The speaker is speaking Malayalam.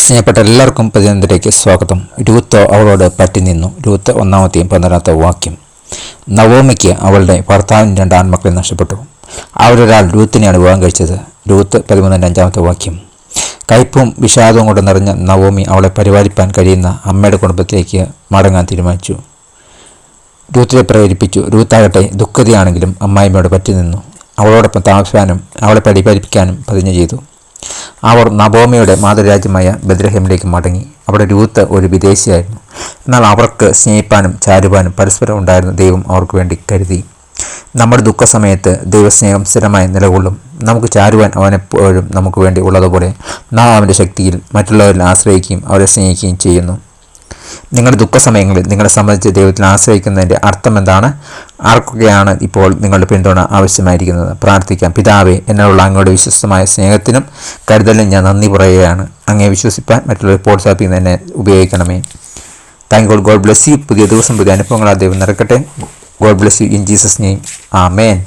സ്നേഹപ്പെട്ട എല്ലാവർക്കും പ്രതിനിധിയിലേക്ക് സ്വാഗതം. രൂത്ത് അവളോട് പറ്റി നിന്നു. രൂത്ത് 1-12 വാക്യം. നവോമിക്ക് അവളുടെ ഭർത്താവിന് 2 ആൺമക്കളെ നഷ്ടപ്പെട്ടു. അവരൊരാൾ രൂത്തിനെയാണ് വിവാഹം കഴിച്ചത്. രൂത്ത് 13-5 വാക്യം. കയ്പും വിഷാദവും കൊണ്ട് നിറഞ്ഞ നവോമി അവളെ പരിപാലിപ്പാൻ കഴിയുന്ന അമ്മയുടെ കുടുംബത്തിലേക്ക് മടങ്ങാൻ തീരുമാനിച്ചു. രൂത്തിനെ പ്രേരിപ്പിച്ചു. രൂത്താകട്ടെ ദുഃഖിതയാണെങ്കിലും അമ്മായിമ്മയോട് പറ്റി നിന്നു. അവളോടൊപ്പം താമസിക്കാനും അവളെ പരിപാലിപ്പിക്കാനും പ്രതിജ്ഞ ചെയ്തു. അവർ നവോമിയുടെ മാതൃരാജ്യമായ ബെത്ലഹേമിലേക്ക് മടങ്ങി. അവിടെ രൂത്ത് ഒരു വിദേശിയായിരുന്നു. എന്നാൽ അവർക്ക് സ്നേഹിപ്പാനും ചാരുവാനും പരസ്പരം ഉണ്ടായിരുന്ന ദൈവം അവർക്ക് വേണ്ടി കരുതി. നമ്മുടെ ദുഃഖസമയത്ത് ദൈവസ്നേഹം സ്ഥിരമായി നിലകൊള്ളും. നമുക്ക് ചാരുവാൻ അവനെപ്പോഴും നമുക്ക് വേണ്ടി ഉള്ളതുപോലെ നാം അവൻ്റെ ശക്തിയിൽ മറ്റുള്ളവരിൽ ആശ്രയിക്കുകയും അവരെ സ്നേഹിക്കുകയും ചെയ്യുന്നു. നിങ്ങളുടെ ദുഃഖസമയങ്ങളിൽ നിങ്ങളെ സംബന്ധിച്ച് ദൈവത്തിൽ ആശ്രയിക്കുന്നതിൻ്റെ അർത്ഥം എന്താണ്? ആർക്കൊക്കെയാണ് ഇപ്പോൾ നിങ്ങളുടെ പിന്തുണ ആവശ്യമായിരിക്കുന്നത്? പ്രാർത്ഥിക്കാം. പിതാവേ, എന്നുള്ള അങ്ങയുടെ വിശ്വസ്തമായ സ്നേഹത്തിനും കരുതലിനും ഞാൻ നന്ദി പറയുകയാണ്. അങ്ങയെ വിശ്വസിപ്പാൻ മറ്റുള്ളവരെ പ്രോത്സാഹിപ്പിക്കുന്ന എന്നെ ഉപയോഗിക്കണമേ. Thank you. God bless you. പുതിയ ദിവസം പുതിയ അനുഭവങ്ങളാൽ ദൈവം നിറക്കട്ടെ. God bless you in Jesus name. Amen.